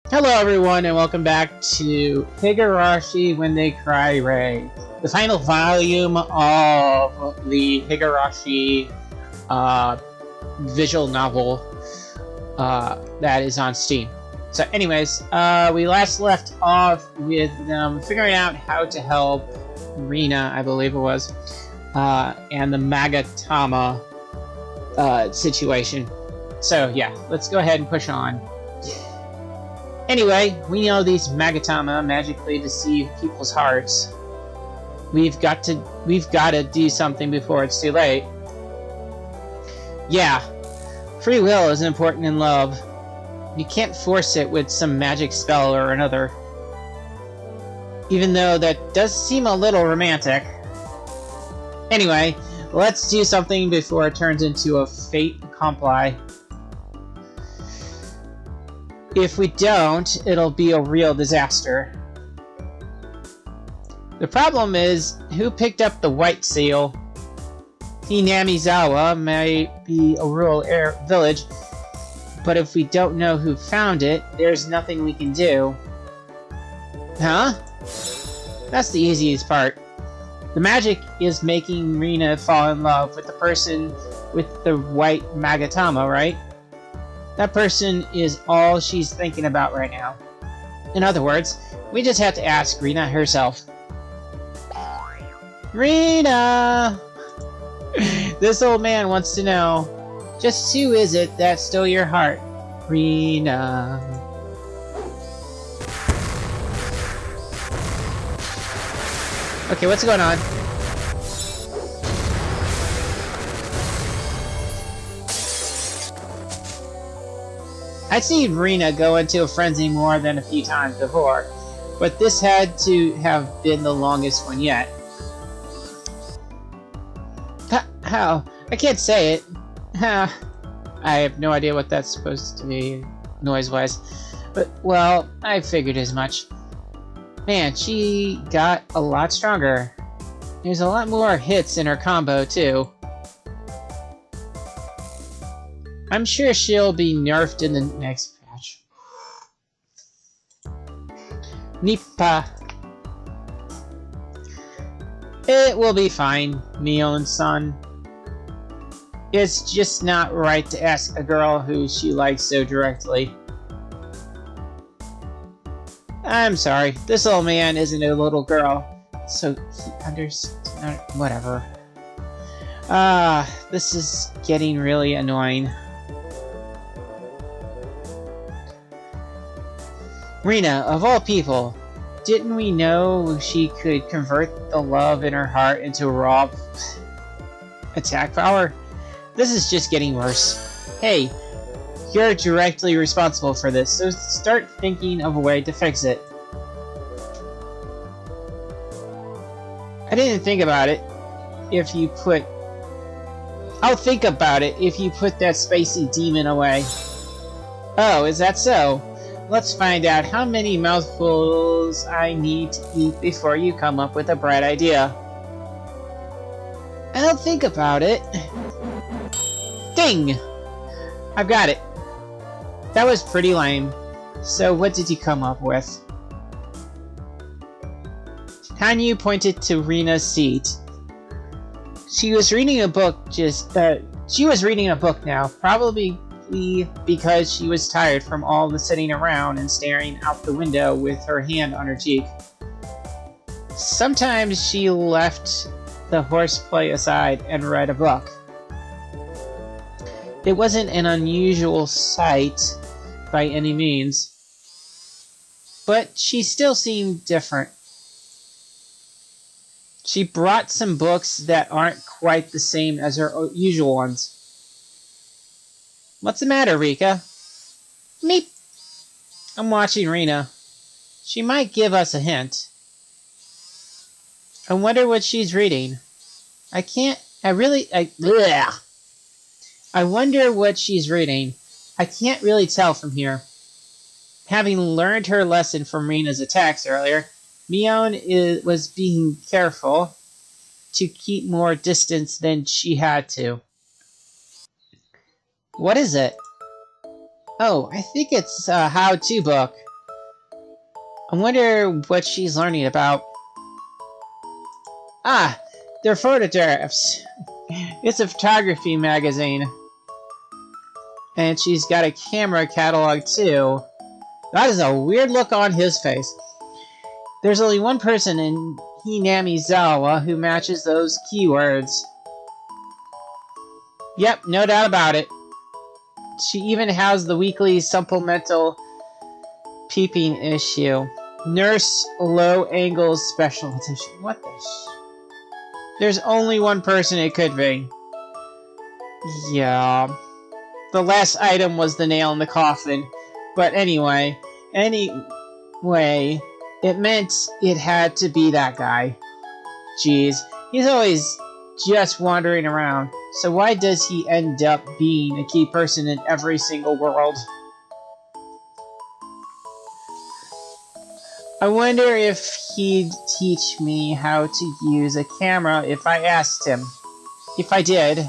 Hello everyone and welcome back to Higurashi When They Cry Ray, the final volume of the Higurashi visual novel that is on Steam. So anyways, we last left off with them figuring out how to help Rina, I believe it was, and the Magatama situation. So yeah, let's go ahead and push on. Anyway, we know these Magatama magically deceive people's hearts. We've got to do something before it's too late. Yeah, free will is important in love. You can't force it with some magic spell or another. Even though that does seem a little romantic. Anyway, let's do something before it turns into a fait accompli. If we don't, it'll be a real disaster. The problem is, who picked up the white seal? Hinamizawa may be a rural village, but if we don't know who found it, there's nothing we can do. Huh? That's the easiest part. The magic is making Rina fall in love with the person with the white Magatama, right? That person is all she's thinking about right now. In other words, we just have to ask Rina herself. Rina! This old man wants to know, just who is it that stole your heart? Rina. Okay, what's going on? I'd seen Rina go into a frenzy more than a few times before, but this had to have been the longest one yet. How? I can't say it. I have no idea what that's supposed to be noise-wise, but, well, I figured as much. Man, she got a lot stronger. There's a lot more hits in her combo, too. I'm sure she'll be nerfed in the next patch. Nippa. It will be fine, Mion-san. It's just not right to ask a girl who she likes so directly. I'm sorry, this old man isn't a little girl, so he understands. Whatever. This is getting really annoying. Rina, of all people, didn't we know she could convert the love in her heart into raw attack power? This is just getting worse. Hey, you're directly responsible for this, so start thinking of a way to fix it. I didn't think about it. I'll think about it if you put that spacey demon away. Oh, is that so? Let's find out how many mouthfuls I need to eat before you come up with a bright idea. I'll think about it. Ding! I've got it. That was pretty lame. So what did you come up with? Hanyu pointed to Rina's seat. She was reading a book now, probably because she was tired from all the sitting around and staring out the window with her hand on her cheek. Sometimes she left the horseplay aside and read a book. It wasn't an unusual sight by any means, but she still seemed different. She brought some books that aren't quite the same as her usual ones. What's the matter, Rika? Meep! I'm watching Rina. She might give us a hint. I wonder what she's reading. I wonder what she's reading. I can't really tell from here. Having learned her lesson from Rina's attacks earlier, Mion was being careful to keep more distance than she had to. What is it? Oh, I think it's a how-to book. I wonder what she's learning about. Ah, they're photographs. It's a photography magazine. And she's got a camera catalog too. That is a weird look on his face. There's only one person in Hinamizawa who matches those keywords. Yep, no doubt about it. She even has the weekly supplemental peeping issue. Nurse Low Angle Special Edition. What the There's only one person it could be. Yeah. The last item was the nail in the coffin. But anyway, it meant it had to be that guy. Jeez, he's always just wandering around. So why does he end up being a key person in every single world? I wonder if he'd teach me how to use a camera if I asked him. If I did.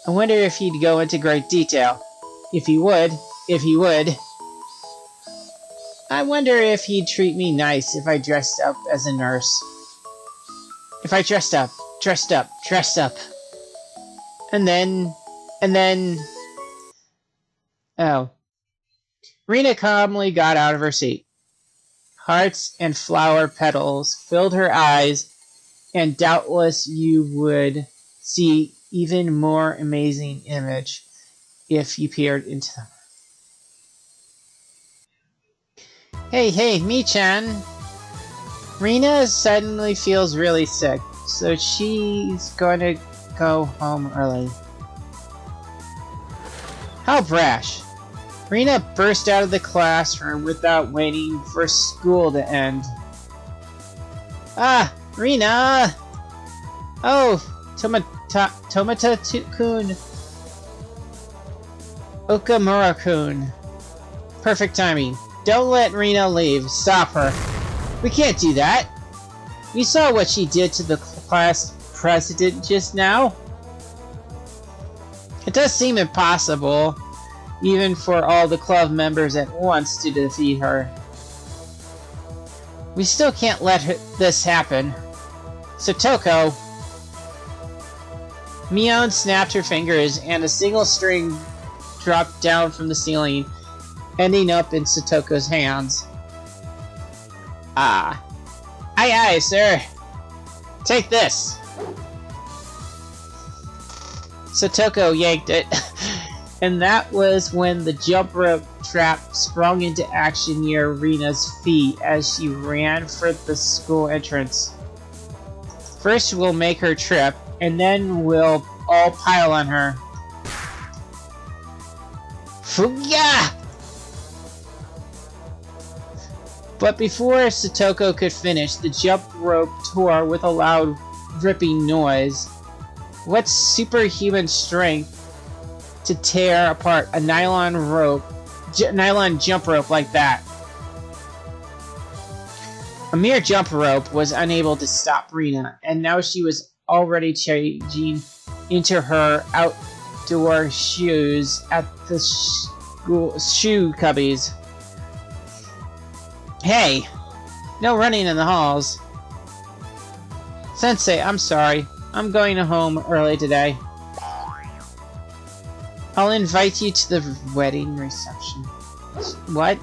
I wonder if he'd go into great detail. If he would. I wonder if he'd treat me nice if I dressed up as a nurse. If I dressed up. And then... Oh. Rena calmly got out of her seat. Hearts and flower petals filled her eyes, and doubtless you would see even more amazing image if you peered into them. Hey, Mi-chan! Rena suddenly feels really sick, so she's going to go home early. How brash! Rena burst out of the classroom without waiting for school to end. Ah, Rena! Oh, Tomata-kun. Okamura-kun. Perfect timing. Don't let Rena leave. Stop her. We can't do that. We saw what she did to the class president just now. It does seem impossible, even for all the club members at once to defeat her. We still can't let this happen. Satoko. Mion snapped her fingers and a single string dropped down from the ceiling, ending up in Satoko's hands. Ah. Aye, sir. Take this. Satoko yanked it. And that was when the jump rope trap sprung into action near Rena's feet as she ran for the school entrance. First we'll make her trip, and then we'll all pile on her. Fuga! But before Satoko could finish, the jump rope tore with a loud ripping noise. What superhuman strength to tear apart a nylon jump rope like that? A mere jump rope was unable to stop Rena, and now she was already changing into her outdoor shoes at the shoe cubbies. Hey! No running in the halls. Sensei, I'm sorry. I'm going home early today. I'll invite you to the wedding reception. What?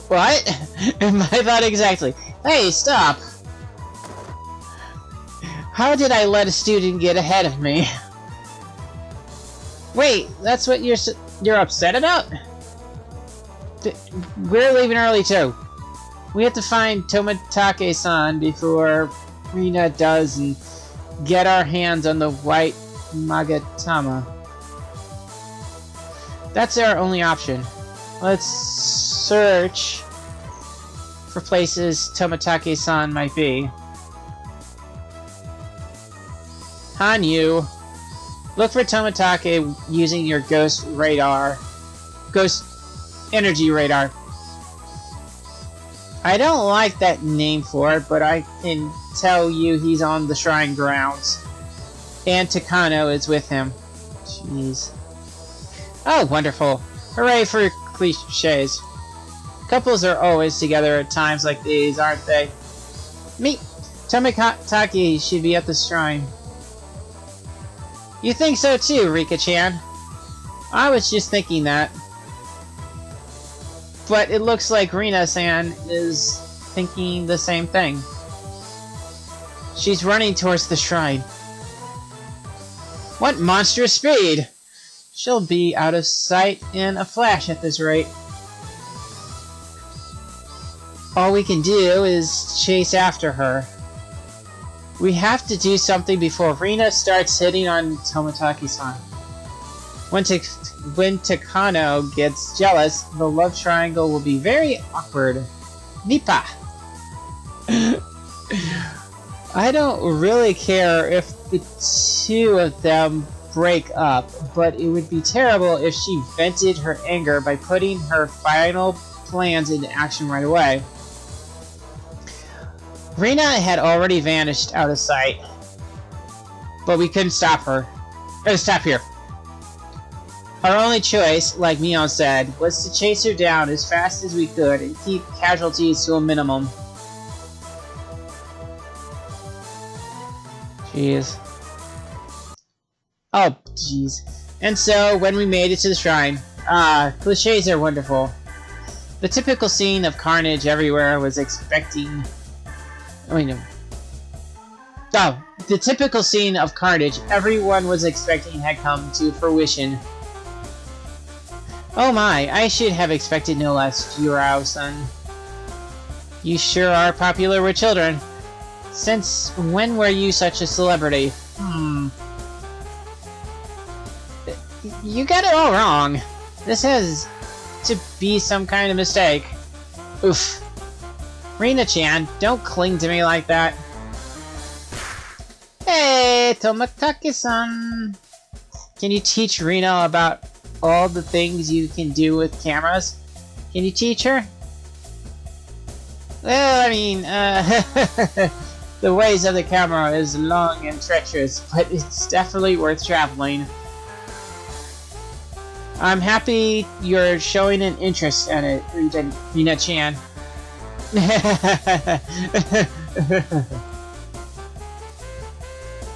What? I thought exactly. Hey, stop! How did I let a student get ahead of me? Wait, that's what you're upset about? We're leaving early too. We have to find Tomitake-san before Rina does and get our hands on the white Magatama. That's our only option. Let's search for places Tomitake-san might be. Hanyu, look for Tomitake using your ghost energy radar. I don't like that name for it, but I can tell you he's on the shrine grounds. And Takano is with him. Jeez. Oh, wonderful. Hooray for cliches. Couples are always together at times like these, aren't they? Me, Tomitaki should be at the shrine. You think so too, Rika-chan? I was just thinking that. But it looks like Rina-san is thinking the same thing. She's running towards the shrine. What monstrous speed! She'll be out of sight in a flash at this rate. All we can do is chase after her. We have to do something before Rina starts hitting on Tomitaki-san. When Takano gets jealous, the love triangle will be very awkward. Nipa! I don't really care if the two of them break up, but it would be terrible if she vented her anger by putting her final plans into action right away. Rina had already vanished out of sight, but we couldn't stop her. Stop here. Our only choice, like Mion said, was to chase her down as fast as we could and keep casualties to a minimum. Jeez. Oh, jeez. And so, when we made it to the shrine, cliches are wonderful. The typical scene of carnage everywhere was expecting... Oh, the typical scene of carnage everyone was expecting had come to fruition. Oh my, I should have expected no less, Jirao-san. You sure are popular with children. Since when were you such a celebrity? You got it all wrong. This has to be some kind of mistake. Oof. Rina-chan, don't cling to me like that. Hey, Tomitaki-san. Can you teach Rina about all the things you can do with cameras? Can you teach her? Well, I mean, the ways of the camera is long and treacherous, but it's definitely worth traveling. I'm happy you're showing an interest in it, Rina-chan.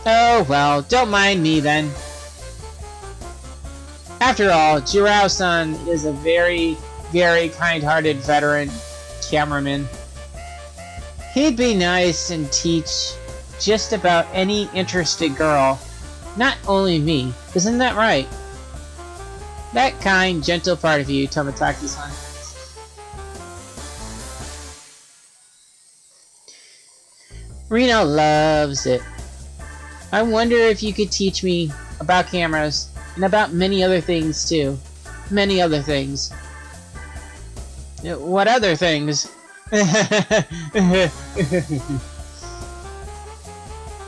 Oh well, don't mind me then. After all, Jirao-san is a very, very kind-hearted veteran cameraman. He'd be nice and teach just about any interested girl, not only me. Isn't that right? That kind, gentle part of you, Tomitaki-san. Rina loves it. I wonder if you could teach me about cameras, and about many other things too. Many other things. What other things?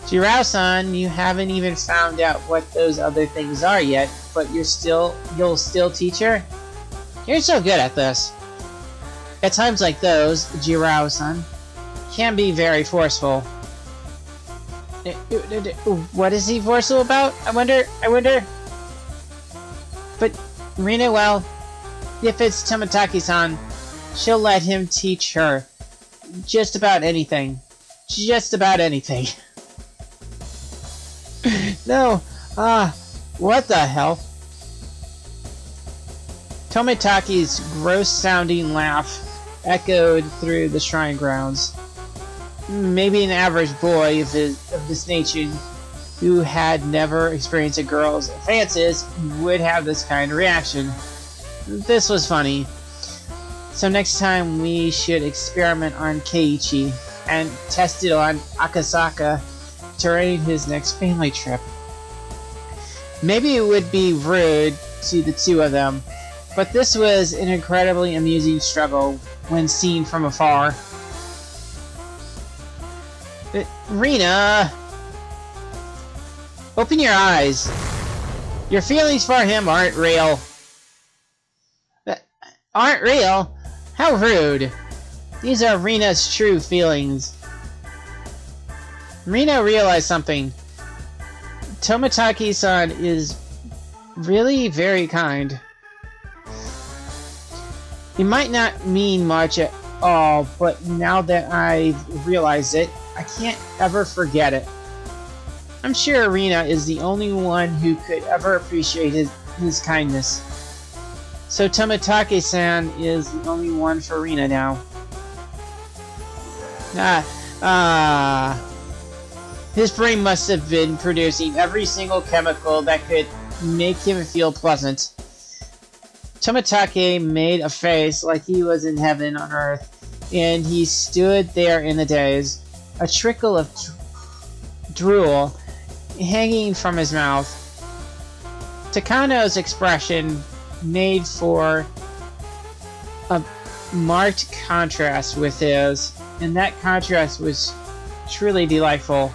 Jirao-san, you haven't even found out what those other things are yet, but you'll still teach her? You're so good at this. At times like those, Jirao-san can be very forceful. What is he forceful about? I wonder. But Rina, well, if it's Tomitaki-san, she'll let him teach her just about anything. Just about anything. No, what the hell? Tomitaki's gross-sounding laugh echoed through the shrine grounds. Maybe an average boy of this nature who had never experienced a girl's advances would have this kind of reaction. This was funny. So next time we should experiment on Keiichi and test it on Akasaka during his next family trip. Maybe it would be rude to the two of them, but this was an incredibly amusing struggle when seen from afar. Rina! Open your eyes. Your feelings for him aren't real. Aren't real? How rude. These are Rina's true feelings. Rina realized something. Tomitaki-san is really very kind. It might not mean much at all, but now that I've realized it, I can't ever forget it. I'm sure Rina is the only one who could ever appreciate his kindness. So Tomitake-san is the only one for Rina now. His brain must have been producing every single chemical that could make him feel pleasant. Tomitake made a face like he was in heaven on earth, and he stood there in a daze, a trickle of drool hanging from his mouth. Takano's expression made for a marked contrast with his, and that contrast was truly delightful.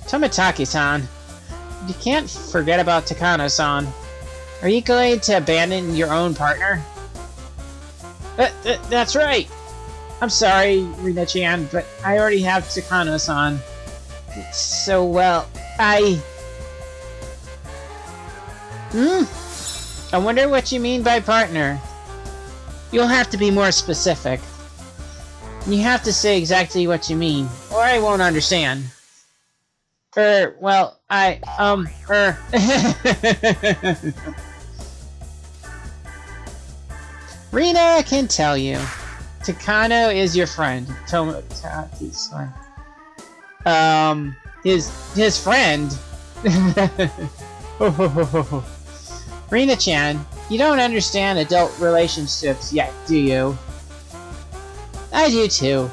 Tomitake-san, you can't forget about Takano-san. Are you going to abandon your own partner? That's right! I'm sorry, Rina-chan, but I already have Takano-san. So, well, I wonder what you mean by partner. You'll have to be more specific. You have to say exactly what you mean, or I won't understand. Well, Rina can tell you. Takano is your friend. Tomitake-san. His friend? Rina-chan, you don't understand adult relationships yet, do you? I do too.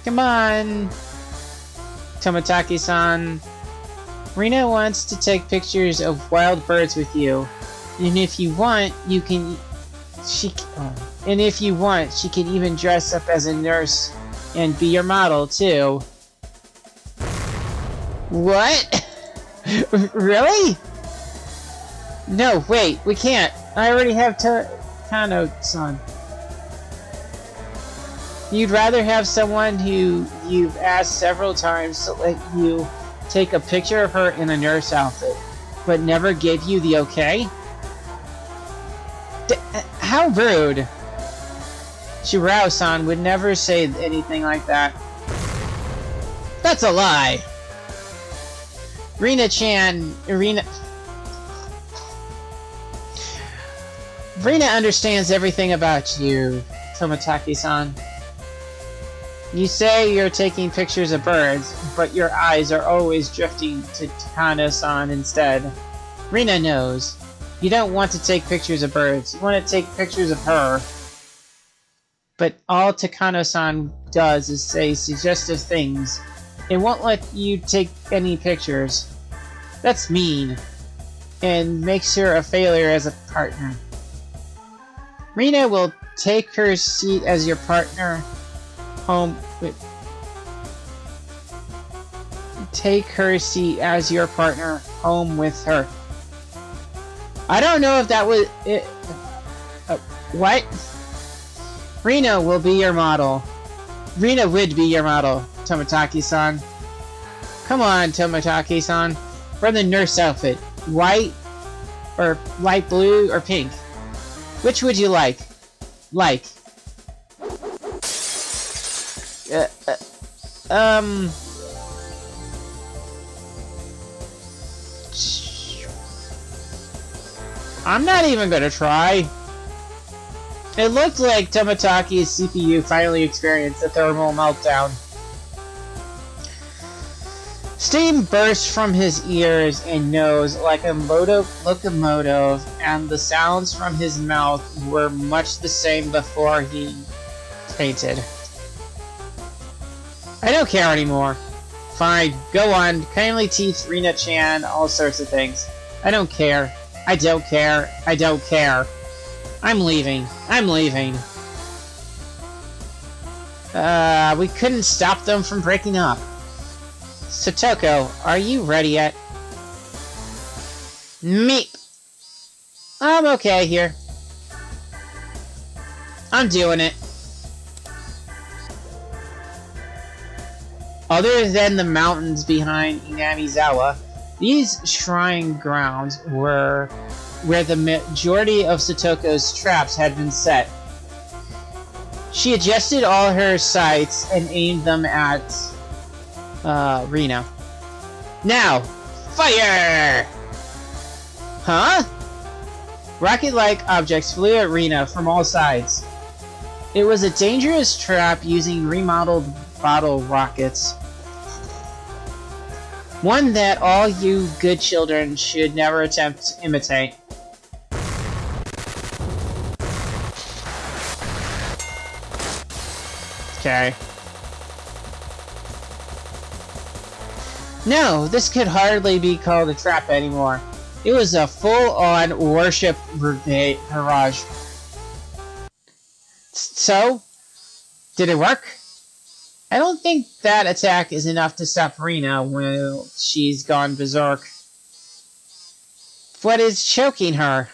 Come on, Tomitake-san. Rina wants to take pictures of wild birds with you, and if you want, you can. She can even dress up as a nurse and be your model too. What? Really? No, wait, we can't. I already have Takano-san. You'd rather have someone who you've asked several times to let you take a picture of her in a nurse outfit, but never gave you the okay? How rude! Shirao-san would never say anything like that. That's a lie! Rina understands everything about you, Tomitake-san. You say you're taking pictures of birds, but your eyes are always drifting to Takano-san instead. Rina knows. You don't want to take pictures of birds. You want to take pictures of her. But all Takano-san does is say suggestive things. It won't let you take any pictures. That's mean. And makes her a failure as a partner. Rina will take her seat as your partner home with. Take her seat as your partner home with her. I don't know if that was it. What? Rina will be your model. Rina would be your model, Tomitake-san. Come on, Tomitake-san. Wear the nurse outfit. White, or light blue, or pink. Which would you like? I'm not even gonna try. It looked like Tomitake's CPU finally experienced a thermal meltdown. Steam burst from his ears and nose like a locomotive, and the sounds from his mouth were much the same before he fainted. I don't care anymore. Fine, go on. Kindly teach Rina-chan all sorts of things. I don't care. I don't care. I don't care. I'm leaving. I'm leaving. We couldn't stop them from breaking up. Satoko, are you ready yet? Meep. I'm okay here. I'm doing it. Other than the mountains behind Inamizawa, these shrine grounds were where the majority of Satoko's traps had been set. She adjusted all her sights and aimed them at Rena. Now, fire! Huh? Rocket-like objects flew at Rena from all sides. It was a dangerous trap using remodeled bottle rockets. One that all you good children should never attempt to imitate. Okay. No, this could hardly be called a trap anymore. It was a full-on worship barrage. So, did it work? I don't think that attack is enough to stop Rena when she's gone berserk. What is choking her?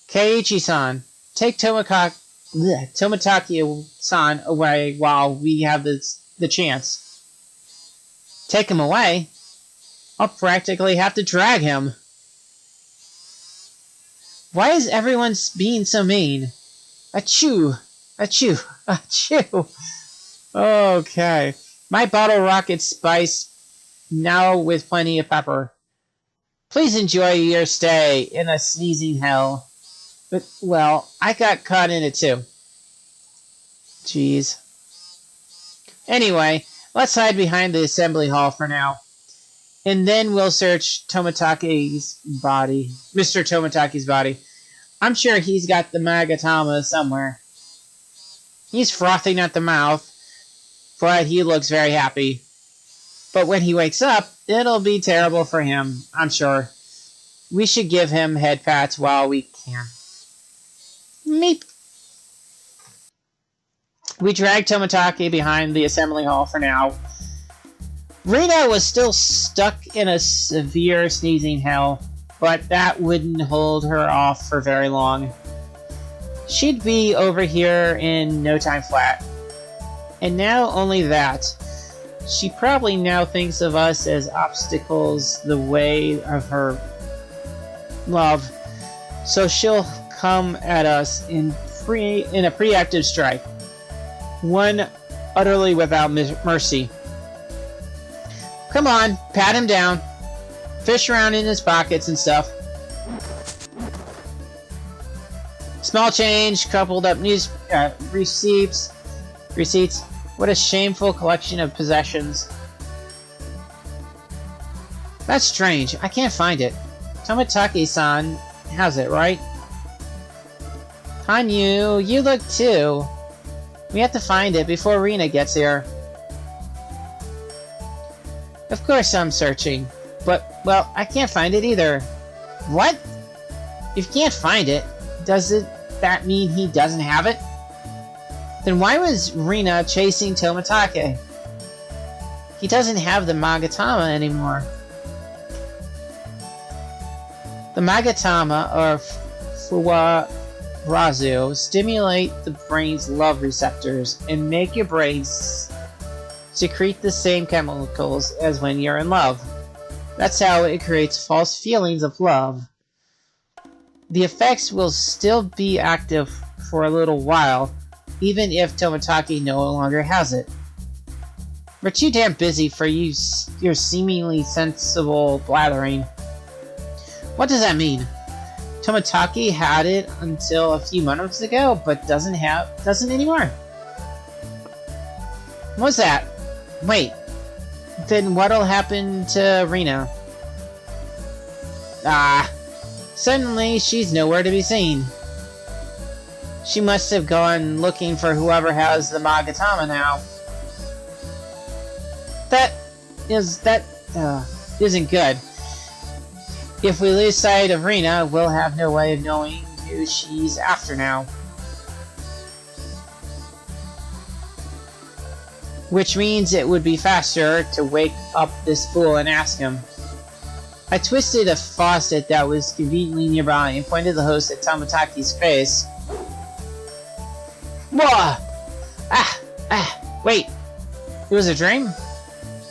Keiichi-san, take Tomotaki-san away while we have the chance. Take him away? I'll practically have to drag him. Why is everyone being so mean? Achoo! Achoo! Achoo! Okay. My bottle rocket spice now with plenty of pepper. Please enjoy your stay in a sneezing hell. But, well, I got caught in it too. Jeez. Anyway, let's hide behind the assembly hall for now. And then we'll search Tomotaki's body. Mr. Tomotaki's body. I'm sure he's got the Magatama somewhere. He's frothing at the mouth, but he looks very happy. But when he wakes up, it'll be terrible for him, I'm sure. We should give him head pats while we can. Meep. We dragged Tomotaki behind the assembly hall for now. Rena was still stuck in a severe sneezing hell, but that wouldn't hold her off for very long. She'd be over here in no time flat. And now only that. She probably now thinks of us as obstacles the way of her love. So she'll come at us in a preemptive strike. One utterly without mercy. Come on, pat him down. Fish around in his pockets and stuff. Small change, coupled up receipts. What a shameful collection of possessions. That's strange. I can't find it. Tomotaki-san has it, right? Hanyu, you look too. We have to find it before Rena gets here. Of course I'm searching. But, well, I can't find it either. What? If you can't find it, doesn't that mean he doesn't have it? Then why was Rena chasing Tomotaki? He doesn't have the Magatama anymore. The Magatama, or Fuwarazu, stimulate the brain's love receptors and make your brain secrete the same chemicals as when you're in love. That's how it creates false feelings of love. The effects will still be active for a little while, even if Tomotaki no longer has it. We're too damn busy for your seemingly sensible blathering. What does that mean? Tomotaki had it until a few months ago, but doesn't anymore. What's that? Wait. Then what'll happen to Rena? Suddenly she's nowhere to be seen. She must have gone looking for whoever has the Magatama now. That isn't good. If we lose sight of Rena, we'll have no way of knowing who she's after now. Which means it would be faster to wake up this fool and ask him. I twisted a faucet that was conveniently nearby and pointed the hose at Tomotaki's face. Whoa! Wait. It was a dream?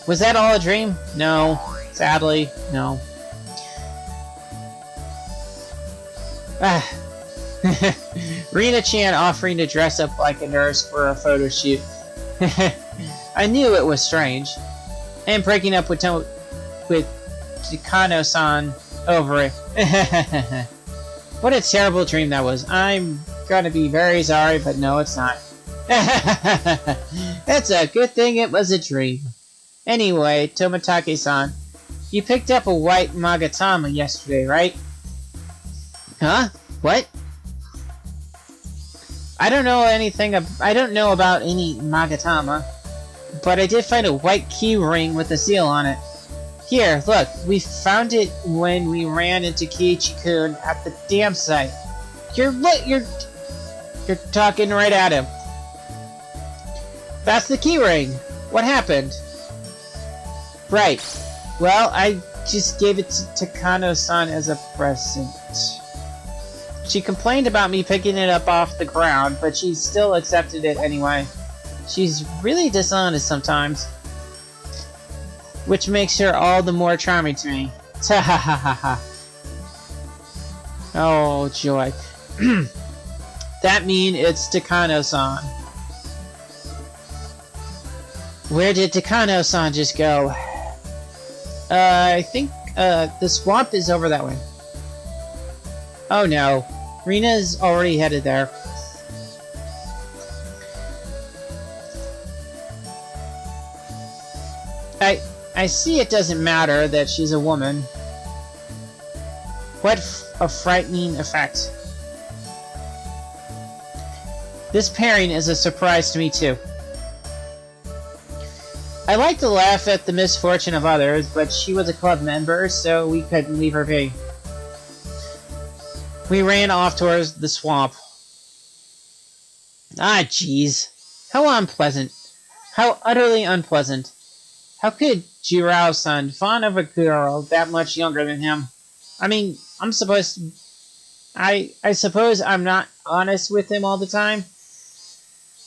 Was that all a dream? No. Sadly, no. Ah. Rina-chan offering to dress up like a nurse for a photo shoot. I knew it was strange. And breaking up with Takano-san over it. What a terrible dream that was. I'm gonna be very sorry, but no, it's not. It's a good thing it was a dream. Anyway, Tomitake-san, you picked up a white Magatama yesterday, right? Huh? What? I don't know about any Magatama, but I did find a white key ring with a seal on it. Here, look, we found it when we ran into Kiichi-kun at the dam site. You're talking right at him. That's the key ring. What happened? Right. Well, I just gave it to Takano-san as a present. She complained about me picking it up off the ground, but she still accepted it anyway. She's really dishonest sometimes. Which makes her all the more charming to me. Ta ha ha ha ha. Oh, joy. That means it's Takano-san. Where did Takano-san just go? I think the swamp is over that way. Oh no. Rina's already headed there. I see it doesn't matter that she's a woman. What a frightening effect. This pairing is a surprise to me too. I like to laugh at the misfortune of others, but she was a club member, so we couldn't leave her be. We ran off towards the swamp. Ah, jeez. How unpleasant. How utterly unpleasant. How could Jirao-san fawn of a girl that much younger than him? I mean, I suppose I'm not honest with him all the time.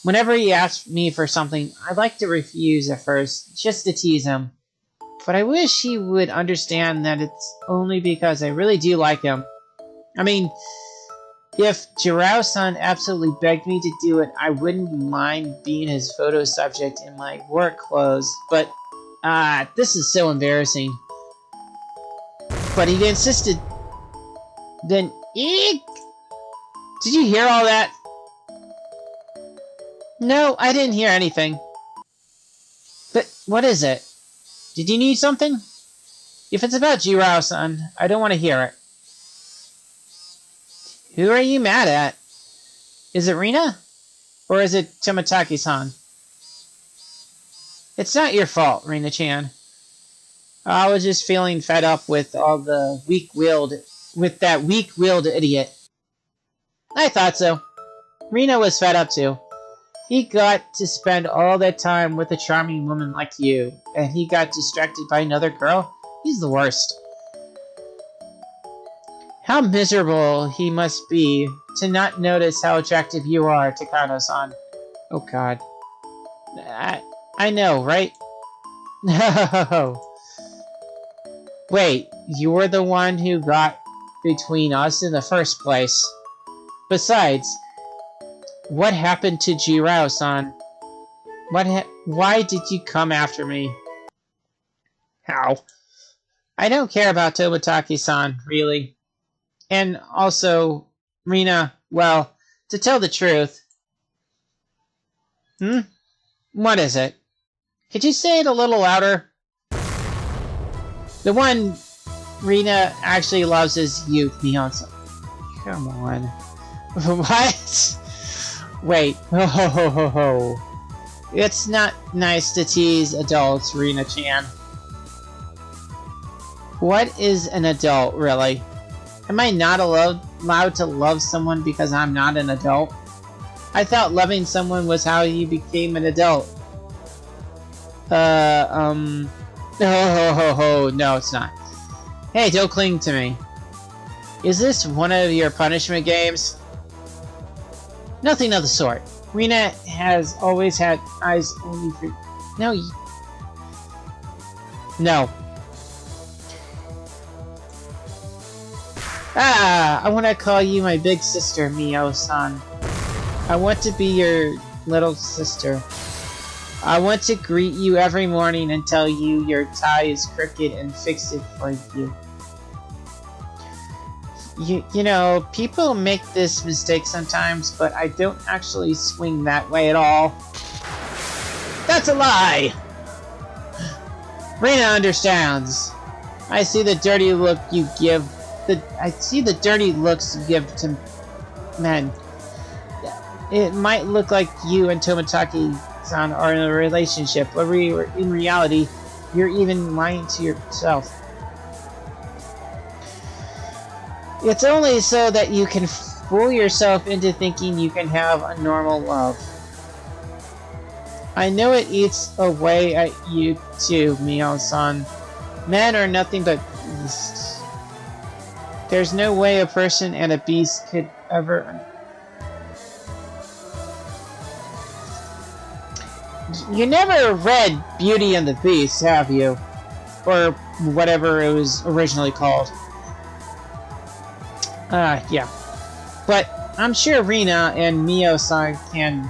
Whenever he asks me for something, I like to refuse at first, just to tease him. But I wish he would understand that it's only because I really do like him. I mean, if Jirao-san absolutely begged me to do it, I wouldn't mind being his photo subject in my work clothes, but this is so embarrassing. But he insisted. Then, eek! Did you hear all that? No, I didn't hear anything. But what is it? Did you need something? If it's about Jirao-san, I don't want to hear it. Who are you mad at? Is it Rina? Or is it Tomitake-san? It's not your fault, Rina-chan. I was just feeling fed up with all the that weak-willed idiot. I thought so. Rina was fed up too. He got to spend all that time with a charming woman like you, and he got distracted by another girl? He's the worst. How miserable he must be to not notice how attractive you are, Takano-san. Oh god. I know, right? No. Wait, you were the one who got between us in the first place. Besides, what happened to Jirao-san? Why did you come after me? How? I don't care about Tomitake-san, really. And also, Rina, well, to tell the truth... What is it? Could you say it a little louder? The one Rina actually loves is you, Beyonce. Come on. What? Wait. Oh. It's not nice to tease adults, Rina-chan. What is an adult, really? Am I not allowed to love someone because I'm not an adult? I thought loving someone was how you became an adult. No, it's not. Hey, don't cling to me. Is this one of your punishment games? Nothing of the sort. Rina has always had eyes only for... No. Ah, I want to call you my big sister, Mio-san. I want to be your little sister. I want to greet you every morning and tell you your tie is crooked and fix it for you. You know, people make this mistake sometimes, but I don't actually swing that way at all. That's a lie! Rina understands. I see the dirty look you give. I see the dirty looks you give to men. It might look like you and Tomitake-san are in a relationship, but in reality, you're even lying to yourself. It's only so that you can fool yourself into thinking you can have a normal love. I know it eats away at you too, Mio-san. Men are nothing but beasts. There's no way a person and a beast could ever... You never read Beauty and the Beast, have you? Or whatever it was originally called. Yeah. But I'm sure Rina and Mio-san can...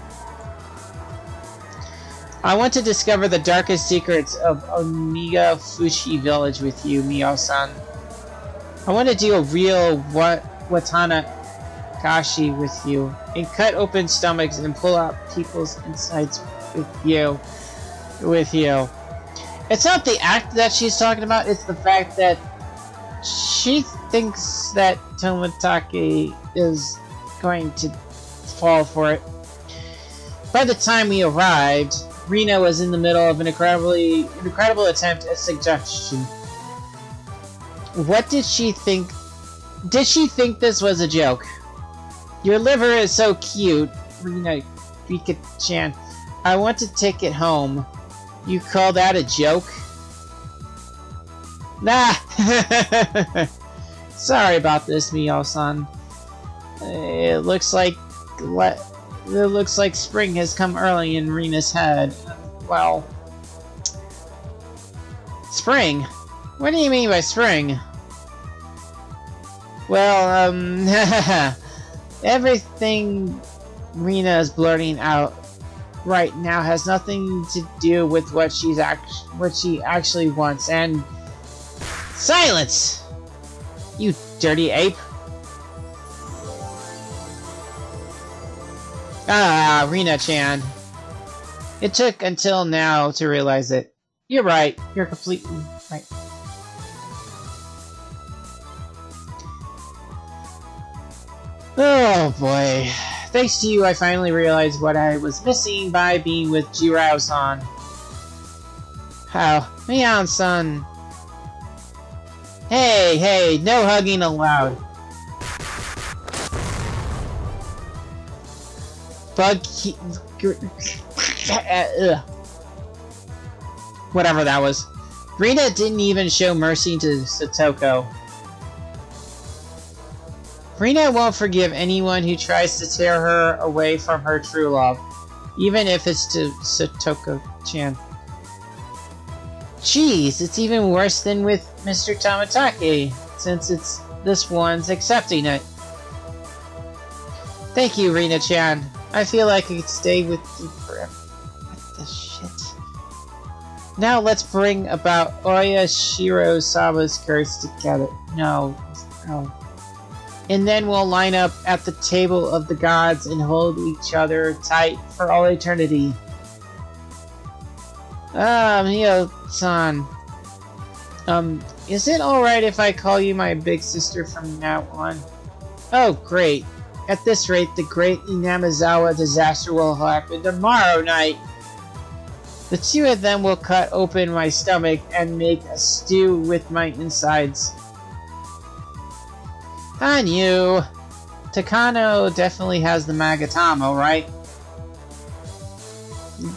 I want to discover the darkest secrets of Oniga Fushi Village with you, Mio-san. I want to do a real Watana Kashi with you, and cut open stomachs and pull out people's insides with you. It's not the act that she's talking about, it's the fact that she thinks that Tomitake is going to fall for it. By the time we arrived, Rina was in the middle of an incredible attempt at suggestion. What did she think? Did she think this was a joke? Your liver is so cute, Rina Rika-chan. I want to take it home. You call that a joke? Nah! Sorry about this, Mio-san. It looks like spring has come early in Rina's head. Well... Spring? What do you mean by spring? Well, everything Rina is blurting out right now has nothing to do with what she actually wants, and... Silence! You dirty ape! Ah, Rina-chan. It took until now to realize it. You're right. You're completely right. Oh boy. Thanks to you, I finally realized what I was missing by being with Jirao-san. How? Mion-san. Hey, no hugging allowed. Whatever that was. Rina didn't even show mercy to Satoko. Rina won't forgive anyone who tries to tear her away from her true love, even if it's to Satoko-chan. Jeez, it's even worse than with Mr. Tomitake, since it's this one's accepting it. Thank you, Rina-chan. I feel like I could stay with you forever. What the shit? Now let's bring about Oyashiro-sama's curse together. No. And then we'll line up at the table of the gods and hold each other tight for all eternity. Mio-san. Is it alright if I call you my big sister from now on? Oh, great. At this rate, the great Inamizawa disaster will happen tomorrow night. The two of them will cut open my stomach and make a stew with my insides. On you. Takano definitely has the Magatama, right?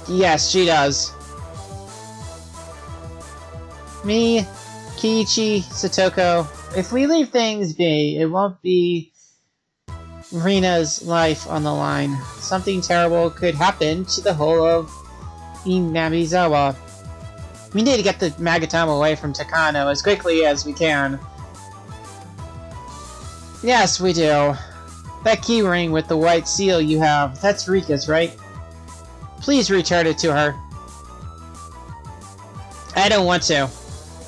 Yes, she does. Me, Kiichi, Satoko. If we leave things be, it won't be Rina's life on the line. Something terrible could happen to the whole of Inamizawa. We need to get the Magatama away from Takano as quickly as we can. Yes, we do. That key ring with the white seal you have, that's Rika's, right? Please return it to her. I don't want to.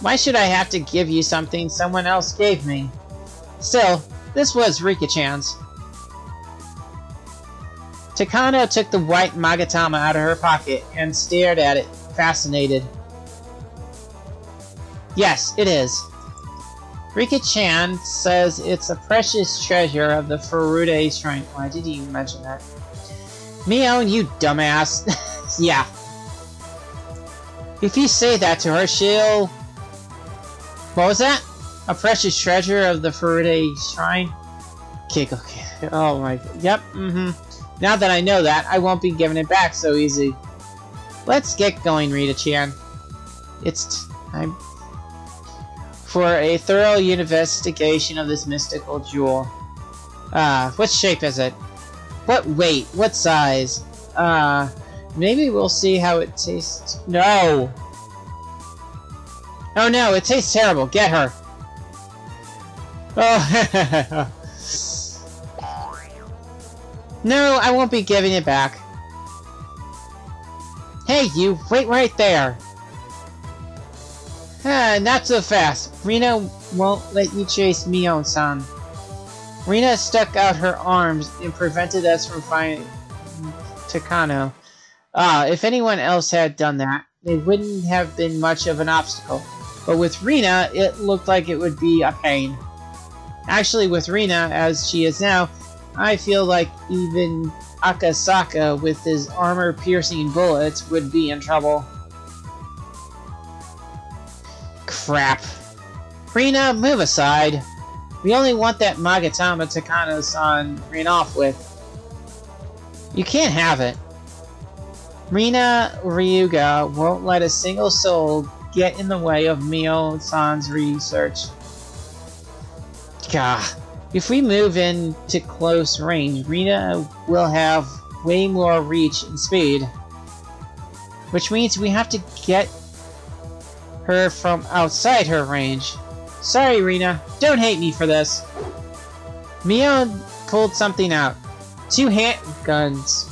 Why should I have to give you something someone else gave me? Still, this was Rika-chan's. Takano took the white Magatama out of her pocket and stared at it, fascinated. Yes, it is. Rika-chan says it's a precious treasure of the Furude Shrine. Why did you mention that? Mio, you dumbass. Yeah. If you say that to her, she'll... What was that? A precious treasure of the Furude Shrine? Okay. Oh my... Yep, Now that I know that, I won't be giving it back so easy. Let's get going, Rita-chan. It's time for a thorough investigation of this mystical jewel. What shape is it? What weight? What size? Maybe we'll see how it tastes. No! Oh no, it tastes terrible. Get her. Oh, no, I won't be giving it back. Hey, you, wait right there. Not so fast. Rina won't let you chase Mio-san. Rina stuck out her arms and prevented us from finding Takano. If anyone else had done that, it wouldn't have been much of an obstacle. But with Rina, it looked like it would be a pain. Actually, with Rina, as she is now, I feel like even Akasaka, with his armor-piercing bullets, would be in trouble. Crap. Rina, move aside. We only want that Magatama Takano-san ran off with. You can't have it. Rina Ryuga won't let a single soul get in the way of Mio-san's research. Gah. If we move into close range, Rina will have way more reach and speed. Which means we have to get her from outside her range. Sorry, Rina. Don't hate me for this. Mio pulled something out. 2 handguns.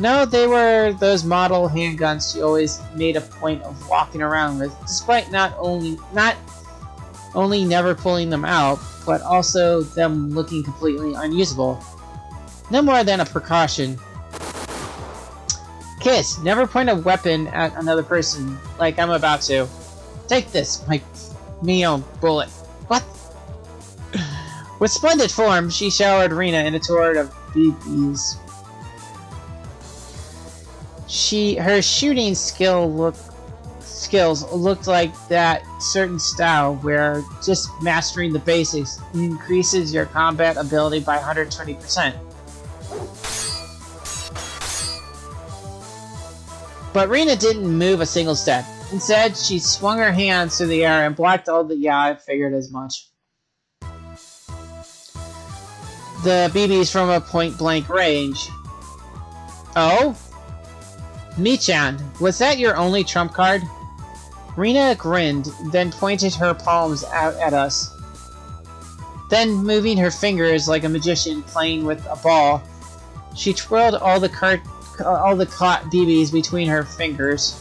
No, they were those model handguns she always made a point of walking around with, despite not only never pulling them out, but also them looking completely unusable. No more than a precaution. Kiss, never point a weapon at another person like I'm about to. Take this, my Mio bullet. What? With splendid form, she showered Rina in a torrent of BBs. Her shooting skills looked like that certain style where just mastering the basics increases your combat ability by 120%. But Rina didn't move a single step. Instead, she swung her hands through the air and blocked all the... Yeah, I figured as much. The BBs from a point-blank range. Oh? Michan, was that your only trump card? Rina grinned, then pointed her palms out at us. Then, moving her fingers like a magician playing with a ball, she twirled all the caught BBs between her fingers.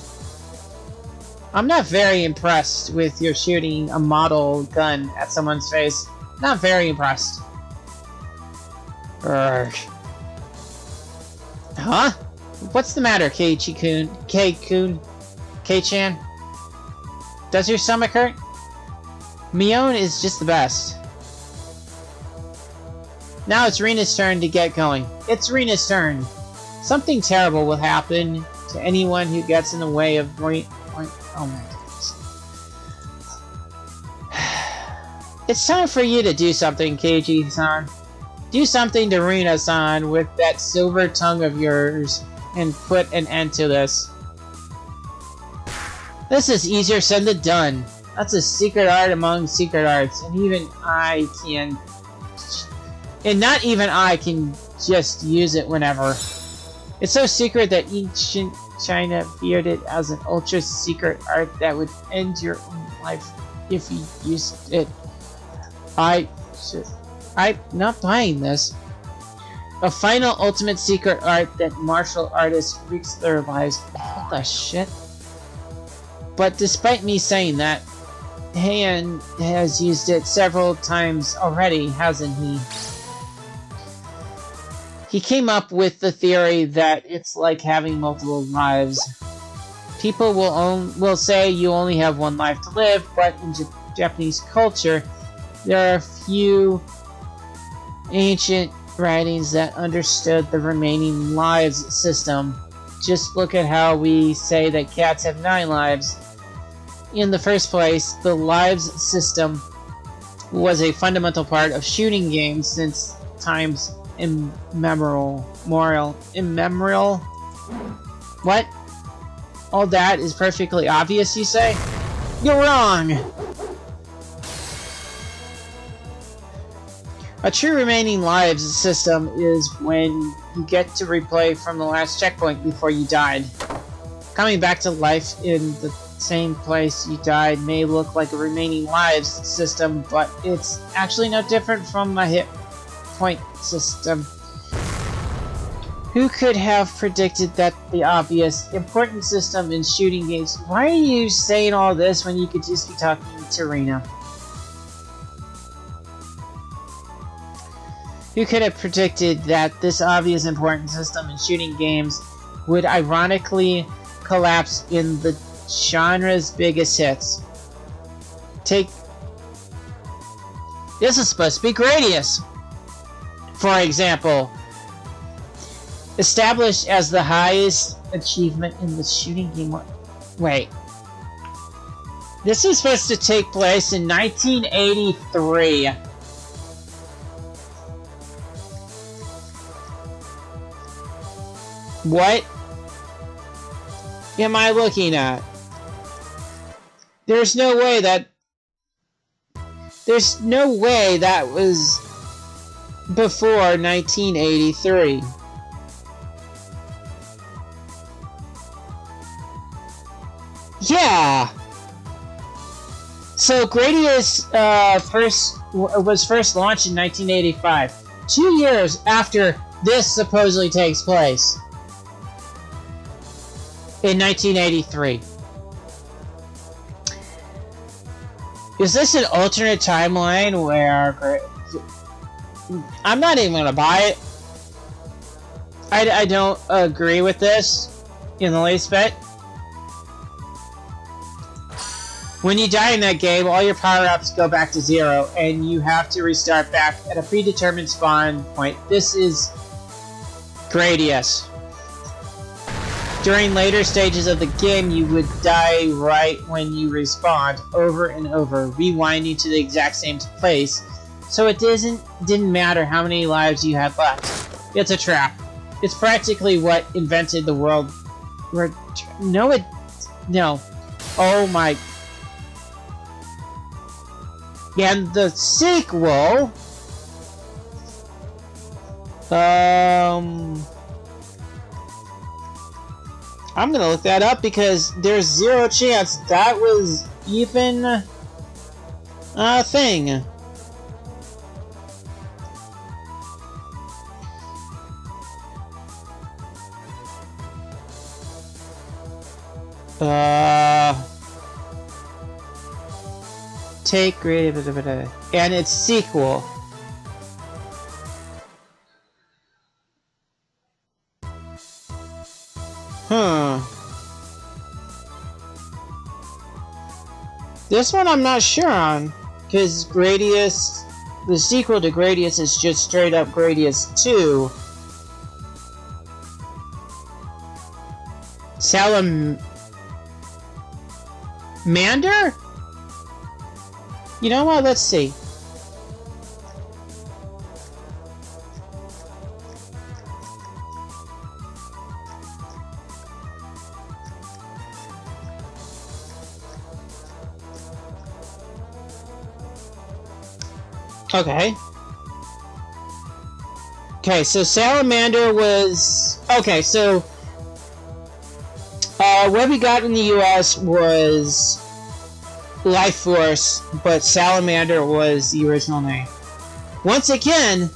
I'm not very impressed with your shooting a model gun at someone's face. Not very impressed. Urgh. Huh? What's the matter, Kei-chan? Does your stomach hurt? Mion is just the best. Now it's Rina's turn to get going. It's Rina's turn. Something terrible will happen to anyone who gets in the way of Rina. Oh my goodness. It's time for you to do something, Keiji-san. Do something to Rina-san with that silver tongue of yours and put an end to this. This is easier said than done. That's a secret art among secret arts, and not even I can just use it whenever. It's so secret that ancient China feared it as an ultra-secret art that would end your own life if you used it. Shit. I'm not buying this. A final ultimate secret art that martial artists risk their lives. What the shit? But despite me saying that, Heian has used it several times already, hasn't he? He came up with the theory that it's like having multiple lives. People will say you only have one life to live, but in Japanese culture, there are a few ancient writings that understood the remaining lives system. Just look at how we say that cats have 9 lives. In the first place, the lives system was a fundamental part of shooting games since times immemorial. What? All that is perfectly obvious, you say? You're wrong! A true remaining lives system is when you get to replay from the last checkpoint before you died. Coming back to life in the same place you died may look like a remaining lives system, but it's actually no different from a hit point system. Who could have predicted that the obvious important system in shooting games? Why are you saying all this when you could just be talking to Rena? Who could have predicted that this obvious important system in shooting games would ironically collapse in the genre's biggest hits? This is supposed to be Gradius. For example, established as the highest achievement in the shooting game. Wait. This is supposed to take place in 1983. What am I looking at? There's no way that was before 1983. Yeah. So Gradius was first launched in 1985, 2 years after this supposedly takes place. In 1983. Is this an alternate timeline where... I'm not even gonna buy it. I don't agree with this in the least bit. When you die in that game, all your power-ups go back to 0, and you have to restart back at a predetermined spawn point. This is Gradius. During later stages of the game, you would die right when you respawned, over and over, rewinding to the exact same place, so it didn't matter how many lives you had left. It's a trap. It's practically what invented the world. No. Oh my... And the sequel... I'm gonna look that up because there's 0 chance that was even a thing. Take great and its sequel. This one I'm not sure on, because Gradius, the sequel to Gradius is just straight up Gradius 2. Salamander? You know what? Let's see. Okay. Okay, so Salamander was... Okay, so... what we got in the US was Life Force, but Salamander was the original name. Once again,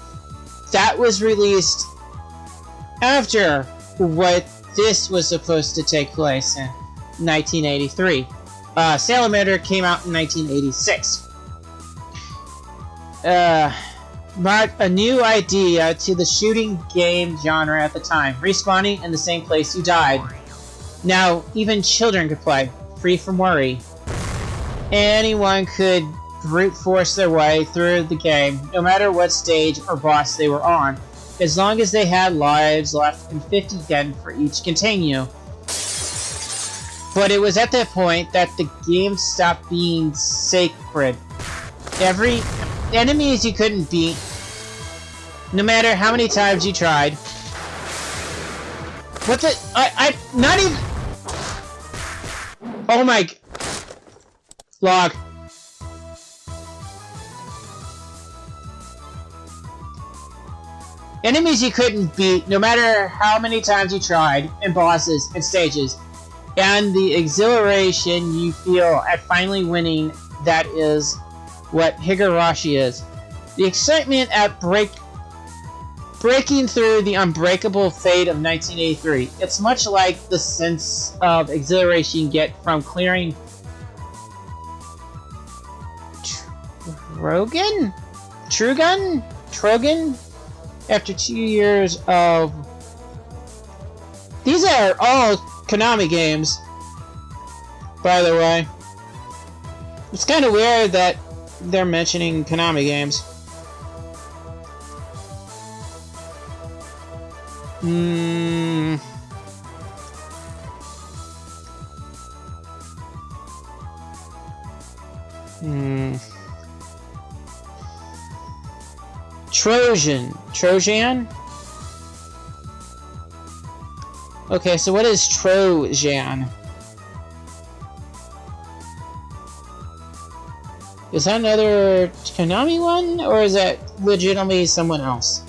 that was released after what this was supposed to take place in 1983. Salamander came out in 1986. Brought a new idea to the shooting game genre at the time, respawning in the same place you died. Now, even children could play, free from worry. Anyone could brute force their way through the game, no matter what stage or boss they were on, as long as they had lives left and 50 yen for each continue. But it was at that point that the game stopped being sacred. Every enemies you couldn't beat, no matter how many times you tried. What the? I not even. Oh my. Log. Enemies you couldn't beat, no matter how many times you tried, and bosses and stages, and the exhilaration you feel at finally winning. That is what Higurashi is. The excitement at breaking through the unbreakable fate of 1983. It's much like the sense of exhilaration you get from clearing Trogan? After 2 years of... These are all Konami games, by the way. It's kind of weird that they're mentioning Konami games. Trojan? Okay, so what is Trojan? Is that another Konami one, or is that legitimately someone else?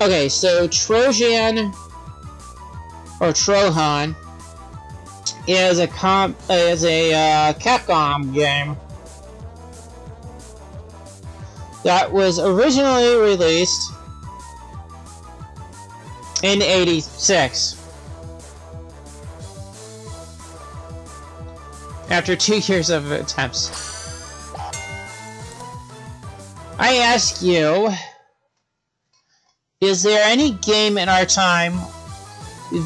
Okay, so Trojan or Trohan is a Capcom game that was originally released in '86. After 2 years of attempts. I ask you, is there any game in our time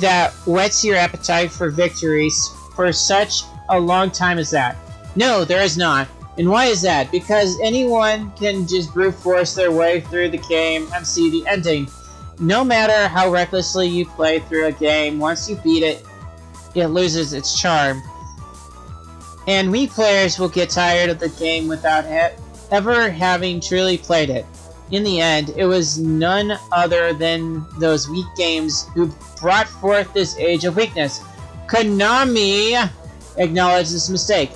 that whets your appetite for victories for such a long time as that? No, there is not. And why is that? Because anyone can just brute force their way through the game and see the ending. No matter how recklessly you play through a game, once you beat it, it loses its charm. And we players will get tired of the game without ever having truly played it. In the end, it was none other than those weak games who brought forth this age of weakness. Konami acknowledged this mistake.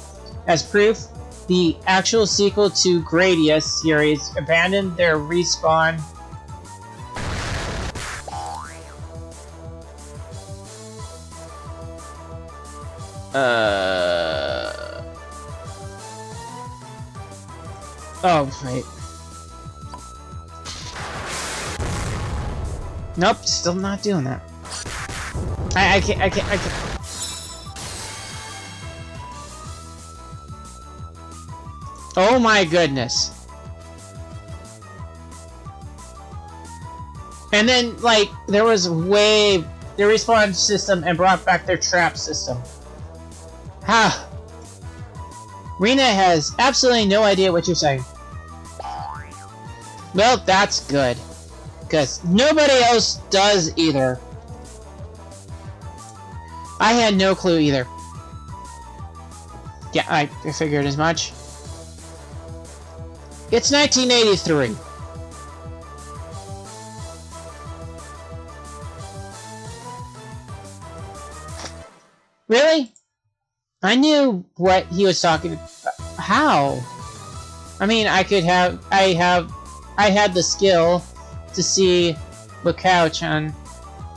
As proof, the actual sequel to Gradius series abandoned their respawn oh, wait. Nope, still not doing that. I can't. Oh my goodness. And then, like, there was their respawn system and brought back their trap system. Ha! Rena has absolutely no idea what you're saying. Well, that's good. Because nobody else does either. I had no clue either. Yeah, I figured as much. It's 1983. Really? I knew what he was talking about. How? I mean, I had the skill to see the couch on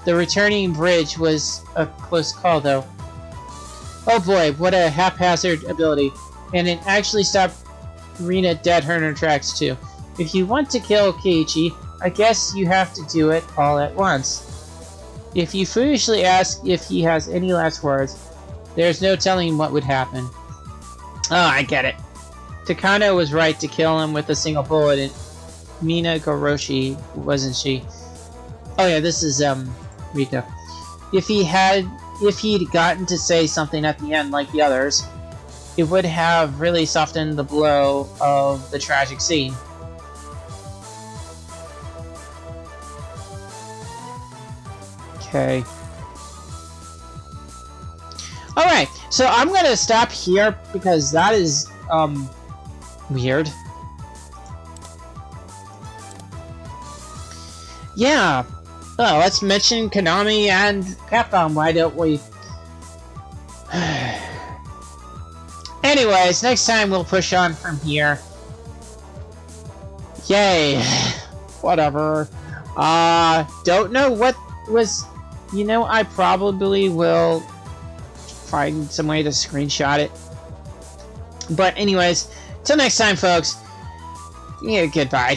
the returning bridge was a close call, though. Oh boy, what a haphazard ability. And it actually stopped Rena dead her in her tracks, too. If you want to kill Keiichi, I guess you have to do it all at once. If you foolishly ask if he has any last words, there's no telling what would happen. Oh, I get it. Takano was right to kill him with a single bullet, and Mina Goroshi, wasn't she? Oh yeah, this is Riko. If he'd gotten to say something at the end like the others, it would have really softened the blow of the tragic scene. Okay. Alright, so I'm gonna stop here because that is, weird. Yeah. Well, let's mention Konami and Capcom, why don't we? Anyways, next time we'll push on from here. Yay. Whatever. Don't know what was... You know, I probably will find some way to screenshot it. But anyways, till next time, folks. Yeah, goodbye.